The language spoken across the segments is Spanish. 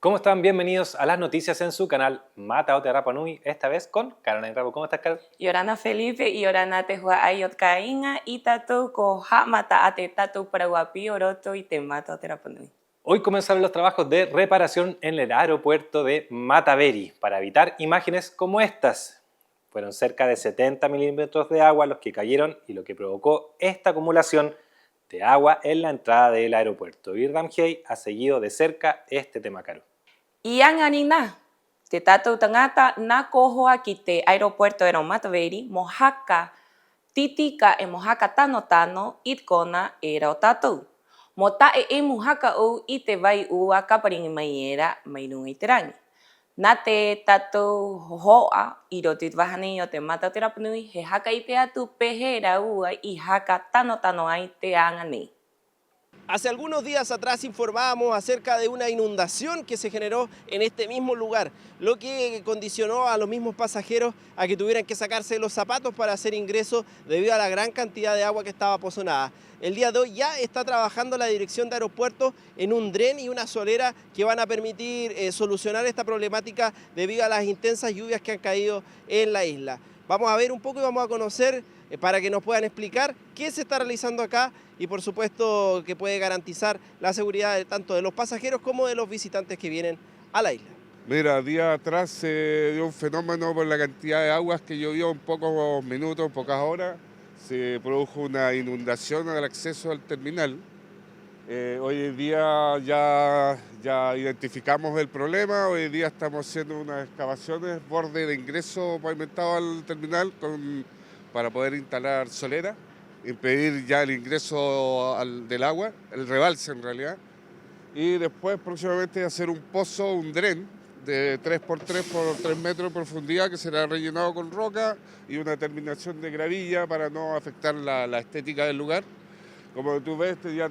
¿Cómo están? Bienvenidos a las noticias en su canal Mata Ote Rapa Nui, esta vez con Carolina Rapo. ¿Cómo estás, Carol? Yorana Felipe y Yorana Tehua Ayot Kainga y Tatu Koha Mata Ate Tatu Paraguapi Oroto y Te Mata Ote Rapa Nui. Hoy comenzaron los trabajos de reparación en el aeropuerto de Mataveri para evitar imágenes como estas. Fueron cerca de 70 milímetros de agua los que cayeron y lo que provocó esta acumulación de agua en la entrada del aeropuerto. Virdam Hey ha seguido de cerca este tema, Caro. Iyan anina, te Tatu Tangata na Kohoa Kite Aeropuerto de Mataveri, Mojaca, Titica e Mojaca Tano Tano, Itkona era Tatu. Mota e Mojaca u ite vai ua kaparing mayera mainung iterang. Nate Tatu Hoa, Irotit Bahani o Te Mata Ote Rapa Nui, he haka ite atu pejera ua y haka Tano Tano ai te angani. Hace algunos días atrás informábamos acerca de una inundación que se generó en este mismo lugar, lo que condicionó a los mismos pasajeros a que tuvieran que sacarse los zapatos para hacer ingreso debido a la gran cantidad de agua que estaba pozonada. El día de hoy ya está trabajando la dirección de aeropuertos en un dren y una solera que van a permitir solucionar esta problemática debido a las intensas lluvias que han caído en la isla. Vamos a ver un poco y vamos a conocer para que nos puedan explicar qué se está realizando acá y por supuesto que puede garantizar la seguridad tanto de los pasajeros como de los visitantes que vienen a la isla. Mira, días atrás se dio un fenómeno por la cantidad de aguas que llovió en pocos minutos, en pocas horas. Se produjo una inundación al acceso al terminal. Hoy en día ya identificamos el problema, hoy en día estamos haciendo unas excavaciones, borde de ingreso pavimentado al terminal para poder instalar solera, impedir ya el ingreso del agua, el rebalse en realidad, y después próximamente hacer un pozo, un dren de 3x3 por 3 metros de profundidad que será rellenado con roca y una terminación de gravilla para no afectar la estética del lugar. Como tú ves, ya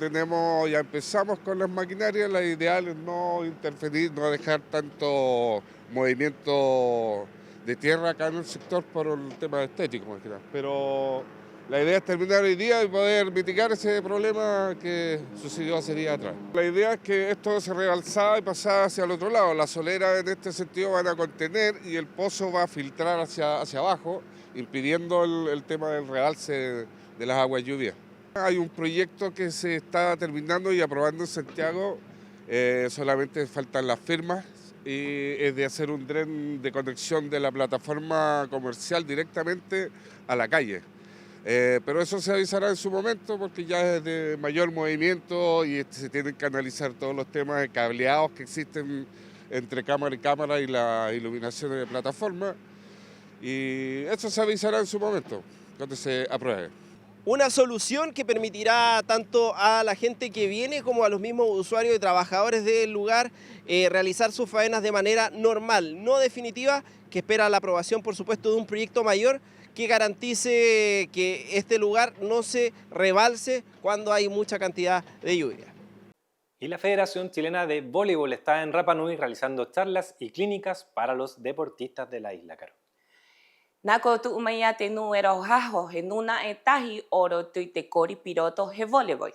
empezamos con las maquinarias, la ideal es no interferir, no dejar tanto movimiento de tierra acá en el sector por el tema estético, más que nada. Pero la idea es terminar hoy día y poder mitigar ese problema que sucedió hace días atrás. La idea es que esto se rebalsaba y pasaba hacia el otro lado. Las soleras en este sentido van a contener y el pozo va a filtrar hacia abajo, impidiendo el tema del rebalse de las aguas lluvias. Hay un proyecto que se está terminando y aprobando en Santiago, solamente faltan las firmas, y es de hacer un dren de conexión de la plataforma comercial directamente a la calle. Pero eso se avisará en su momento porque ya es de mayor movimiento y se tienen que analizar todos los temas de cableados que existen entre cámara y cámara y la iluminación de plataforma. Y eso se avisará en su momento, cuando se apruebe. Una solución que permitirá tanto a la gente que viene como a los mismos usuarios y trabajadores del lugar realizar sus faenas de manera normal, no definitiva, que espera la aprobación, por supuesto, de un proyecto mayor que garantice que este lugar no se rebalse cuando hay mucha cantidad de lluvia. Y la Federación Chilena de Voleibol está en Rapa Nui realizando charlas y clínicas para los deportistas de la isla, Caro. Nako tu umaya te nuero hajo he nuna e tahi oro tu te kori piroto he voleibol.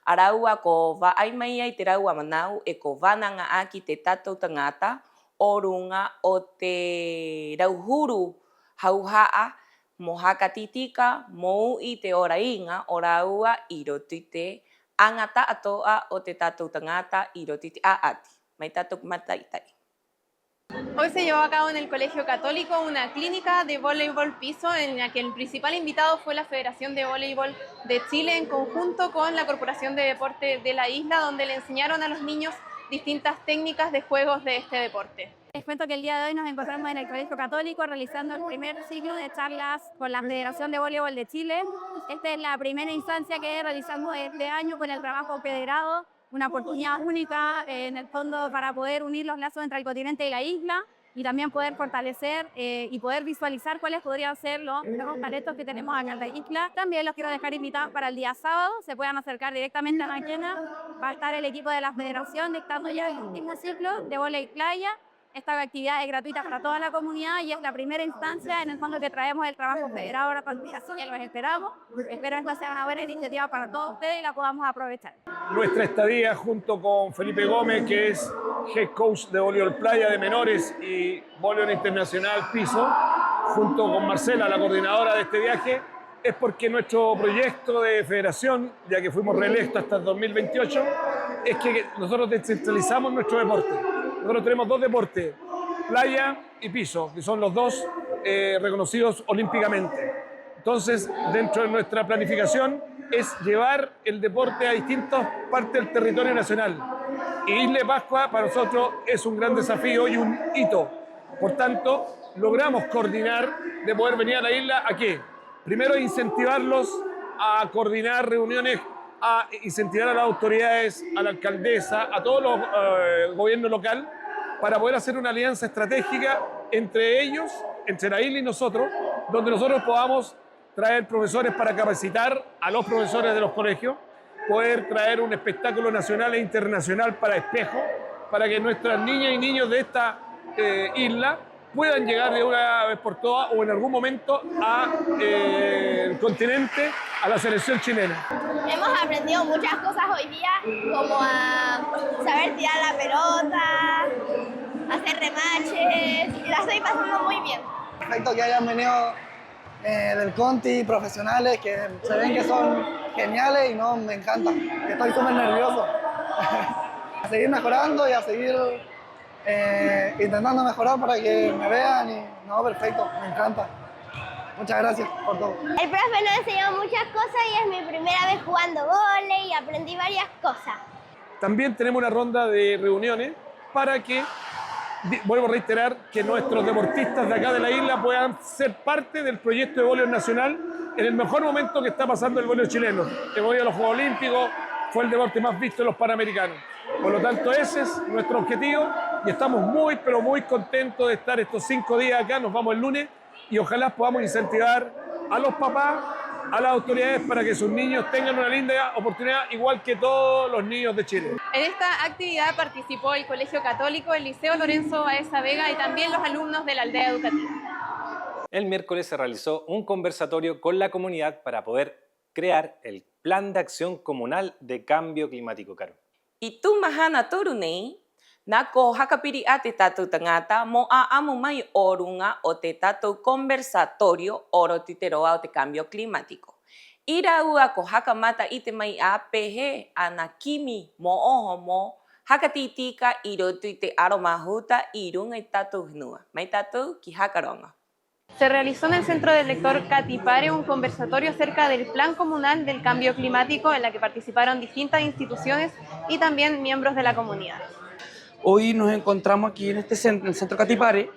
Araua ko va ai mai ai te raua manau e ko vananga aki te tatou tangata orunga o te rauhuru hauhaa mohaka titika mou i te orainga oraua i rotu te angata atoa o te tatou tangata i rotu te aati. Mai tatou mataitai. Hoy se llevó a cabo en el Colegio Católico una clínica de voleibol piso en la que el principal invitado fue la Federación de Voleibol de Chile en conjunto con la Corporación de Deporte de la isla, donde le enseñaron a los niños distintas técnicas de juegos de este deporte. Les cuento que el día de hoy nos encontramos en el Colegio Católico realizando el primer ciclo de charlas con la Federación de Voleibol de Chile. Esta es la primera instancia que realizamos este año con el trabajo federado, una oportunidad única en el fondo para poder unir los lazos entre el continente y la isla y también poder fortalecer y poder visualizar cuáles podrían ser los nuevos talentos que tenemos acá en la isla. También los quiero dejar invitados para el día sábado, se puedan acercar directamente a la quena. Va a estar el equipo de la Federación dictando ya el último ciclo de vóley playa Esta actividad es gratuita para toda la comunidad y es la primera instancia en el fondo que traemos el trabajo federado a la comunidad. Así que los esperamos. Espero que esta sea una buena iniciativa para todos ustedes y la podamos aprovechar. Nuestra estadía junto con Felipe Gómez, que es Head Coach de Voleibol Playa de menores y Voleibol Internacional Piso, junto con Marcela, la coordinadora de este viaje, es porque nuestro proyecto de federación, ya que fuimos reelectos hasta el 2028, es que nosotros descentralizamos nuestro deporte. Nosotros tenemos dos deportes, playa y piso, que son los dos reconocidos olímpicamente. Entonces, dentro de nuestra planificación es llevar el deporte a distintas partes del territorio nacional. Y Isla de Pascua para nosotros es un gran desafío y un hito. Por tanto, logramos coordinar de poder venir a la isla ¿a qué? Primero, incentivarlos a coordinar reuniones, a incentivar a las autoridades, a la alcaldesa, a todos los gobiernos locales, para poder hacer una alianza estratégica entre ellos, entre la isla y nosotros, donde nosotros podamos traer profesores para capacitar a los profesores de los colegios, poder traer un espectáculo nacional e internacional para Espejo, para que nuestras niñas y niños de esta isla puedan llegar de una vez por todas o en algún momento al continente, a la selección chilena. Hemos aprendido muchas cosas hoy día, como a saber tirar la pelota, hacer remaches, y la estoy pasando muy bien. Perfecto que hayan venido del Conti, profesionales que se ven que son geniales y no, me encanta. Estoy súper nervioso. A seguir mejorando y a seguir intentando mejorar para que me vean y no, perfecto, me encanta. Muchas gracias por todo. El profe nos enseñó muchas cosas y es mi primera vez jugando vóley y aprendí varias cosas. También tenemos una ronda de reuniones para que, vuelvo a reiterar, que nuestros deportistas de acá de la isla puedan ser parte del proyecto de voleibol nacional en el mejor momento que está pasando el voleibol chileno. El voleibol a los Juegos Olímpicos fue el deporte más visto en los Panamericanos. Por lo tanto, ese es nuestro objetivo y estamos muy, pero muy contentos de estar estos 5 días acá. Nos vamos el lunes y ojalá podamos incentivar a los papás, a las autoridades para que sus niños tengan una linda oportunidad igual que todos los niños de Chile. En esta actividad participó el Colegio Católico, el Liceo Lorenzo Baeza Vega y también los alumnos de la aldea educativa. El miércoles se realizó un conversatorio con la comunidad para poder crear el Plan de Acción Comunal de Cambio Climático, Caro. Itu mahana turunei, nako hakapiri a te tatu tangata mo a amu mai orunga o te tatu conversatorio oro titeroa o te cambio climático. Ira ua ko hakamata ite mai a pehe anakimi mo oho mo hakatitika irotu ite aromahuta irunga i tatu hnua. Mai tatu ki hakaronga. Se realizó en el Centro del Lector Catipare un conversatorio acerca del Plan Comunal del Cambio Climático en la que participaron distintas instituciones y también miembros de la comunidad. Hoy nos encontramos aquí en este centro, en el Centro Catipare,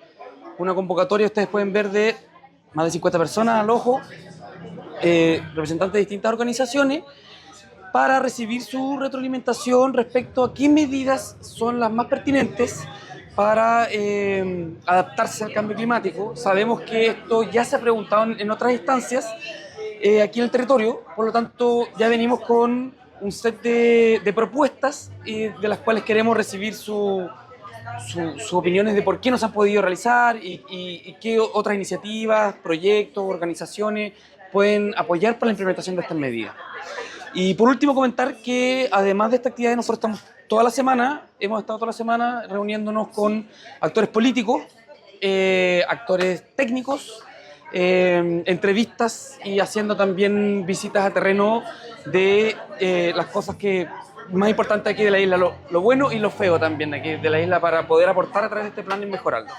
una convocatoria, ustedes pueden ver, de más de 50 personas al ojo, representantes de distintas organizaciones, para recibir su retroalimentación respecto a qué medidas son las más pertinentes para adaptarse al cambio climático. Sabemos que esto ya se ha preguntado en otras instancias aquí en el territorio, por lo tanto ya venimos con un set de propuestas de las cuales queremos recibir sus opiniones de por qué no se han podido realizar y qué otras iniciativas, proyectos, organizaciones pueden apoyar para la implementación de estas medidas. Y por último comentar que además de esta actividad nosotros estamos hemos estado toda la semana reuniéndonos con actores políticos, actores técnicos, entrevistas y haciendo también visitas a terreno de las cosas que más importantes aquí de la isla, lo bueno y lo feo también aquí de la isla, para poder aportar a través de este plan y mejorarlo.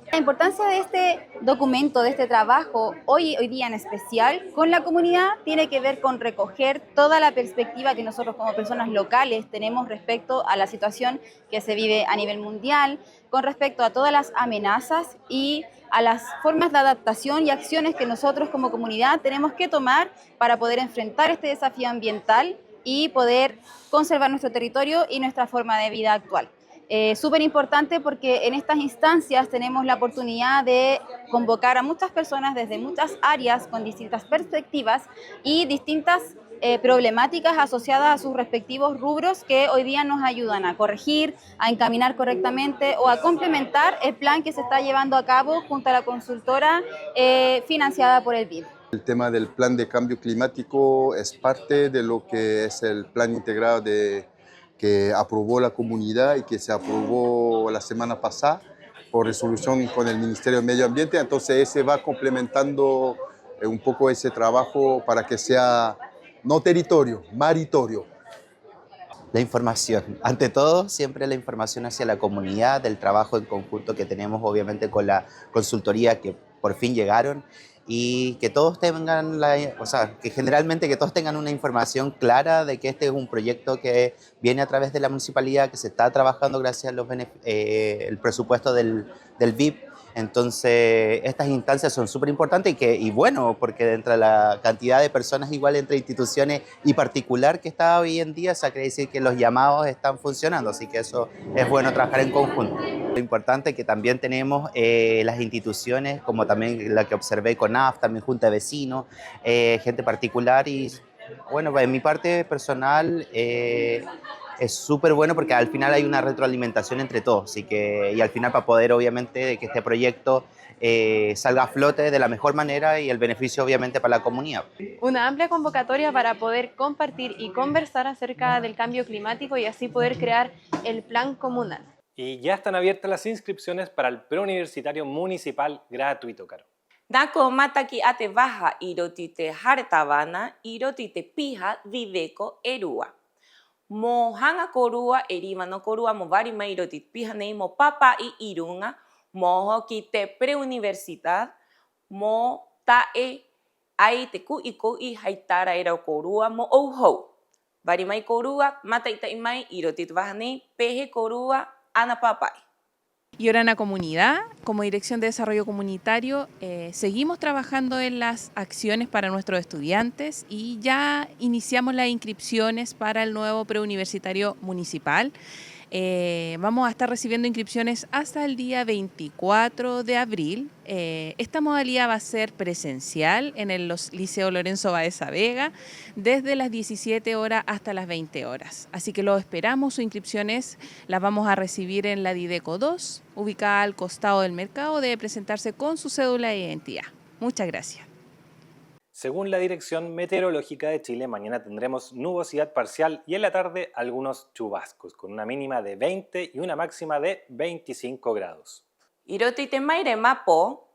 La importancia de este documento, de este trabajo, hoy día en especial, con la comunidad, tiene que ver con recoger toda la perspectiva que nosotros como personas locales tenemos respecto a la situación que se vive a nivel mundial, con respecto a todas las amenazas y a las formas de adaptación y acciones que nosotros como comunidad tenemos que tomar para poder enfrentar este desafío ambiental y poder conservar nuestro territorio y nuestra forma de vida actual. Súper importante porque en estas instancias tenemos la oportunidad de convocar a muchas personas desde muchas áreas con distintas perspectivas y distintas problemáticas asociadas a sus respectivos rubros que hoy día nos ayudan a corregir, a encaminar correctamente o a complementar el plan que se está llevando a cabo junto a la consultora financiada por el BID. El tema del plan de cambio climático es parte de lo que es el plan integrado que aprobó la comunidad y que se aprobó la semana pasada por resolución con el Ministerio del Medio Ambiente. Entonces ese va complementando un poco ese trabajo para que sea no territorio, maritorio. La información, ante todo siempre la información hacia la comunidad del trabajo en conjunto que tenemos obviamente con la consultoría que por fin llegaron y que todos tengan, que generalmente que todos tengan una información clara de que este es un proyecto que viene a través de la municipalidad, que se está trabajando gracias a el presupuesto del VIP. Entonces, estas instancias son súper importantes y bueno, porque dentro de la cantidad de personas igual entre instituciones y particular que está hoy en día, se quiere decir que los llamados están funcionando, así que eso es bueno trabajar en conjunto. Lo importante es que también tenemos las instituciones, como también la que observé con AF, también Junta de Vecinos, gente particular y bueno, en mi parte personal es súper bueno porque al final hay una retroalimentación entre todos y al final para poder obviamente que este proyecto salga a flote de la mejor manera y el beneficio obviamente para la comunidad. Una amplia convocatoria para poder compartir y conversar acerca del cambio climático y así poder crear el plan comunal. Y ya están abiertas las inscripciones para el preuniversitario municipal gratuito, Caro. Nako mataki ate baja irotite hartavana irotite pija viveko erua. Mo hanga korua erima no korua mo vari mairotit pija nei mo papa I irunga mo kite preuniversidad mo tae ai te ku I haitara era korua mo ouho. Vari mai korua mata ita mai irotit baja nei peje korua ana papai. Y Orana Comunidad, como Dirección de Desarrollo Comunitario, seguimos trabajando en las acciones para nuestros estudiantes y ya iniciamos las inscripciones para el nuevo preuniversitario municipal. Vamos a estar recibiendo inscripciones hasta el día 24 de abril. Esta modalidad va a ser presencial en el Liceo Lorenzo Baeza Vega desde las 17 horas hasta las 20 horas. Así que los esperamos, sus inscripciones las vamos a recibir en la Dideco 2, ubicada al costado del mercado. Debe presentarse con su cédula de identidad. Muchas gracias. Según la Dirección Meteorológica de Chile, mañana tendremos nubosidad parcial y en la tarde algunos chubascos, con una mínima de 20 y una máxima de 25 grados. Irotite maire mapo,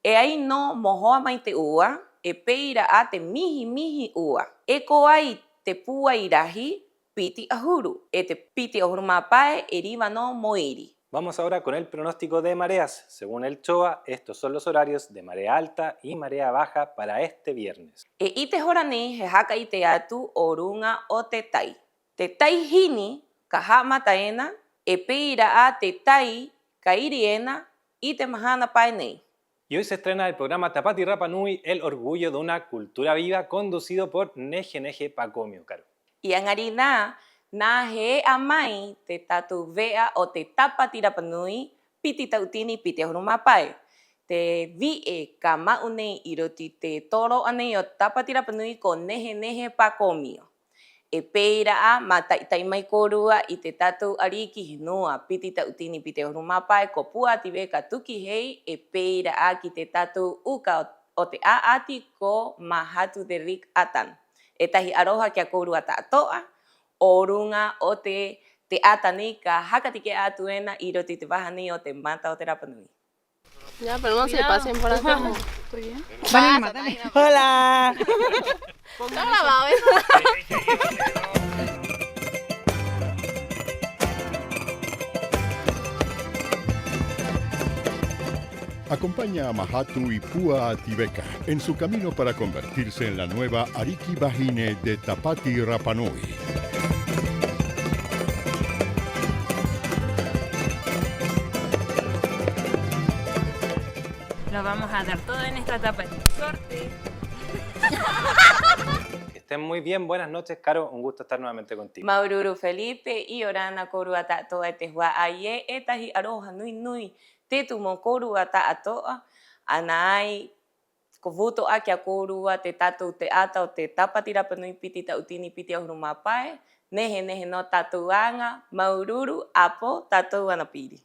ai no mohoa maite ua, peira ate mihi ua. Ai te pua irahi, piti ahuru. Te piti ahuru mapae, eriva no moiri. Vamos ahora con el pronóstico de mareas. Según el CHOA, estos son los horarios de marea alta y marea baja para este viernes. Ite horani he haka ite atu orunga o te tai. Te tai hini kaha mataena, peira a te tai kairiena y te mahana paenei. Y hoy se estrena el programa Tapati Rapa Nui, el orgullo de una cultura viva, conducido por Neje Neje Pacomio, Caro. Y angarina na he amai te tatu vea o te Tapati Rapa Nui piti tautini piti horumapai. Te vie kama une iroti te toro ane o Tapati Rapa Nui ko Neje Neje Pacomio. Peira a mata itai mai korua I te tatu ariki hinua piti tautini piti horumapai ko pua tive katuki hei peira a ki te tatu uka o te aati ko mahatu de rik atan. Tahi aroha kia korua ta atoa. Orunga o te atani ka hakatike atuena iroti te bahani o te mata o te Rapa Nui. Ya, pero no se pasen por acá. Estoy bien. Hola. ¿Está grabado eso? Acompaña a Mahatu y Pua Ativeca en su camino para convertirse en la nueva Ariki Bahine de Tapati Rapa Nui. Lo vamos a dar todo en esta etapa. ¡Suerte! Que estén muy bien, buenas noches, Caro, un gusto estar nuevamente contigo. Maururu Felipe y Orana korua ta toa te hua aie tahi aroha nui nui te tumo korua ta atoa anai ko vuto a kia kōrua te tātou te ata o te tapatira panui piti ta utini piti ahuru mapae, nehe no tātou anga, maururu, apo, tātou anapiri.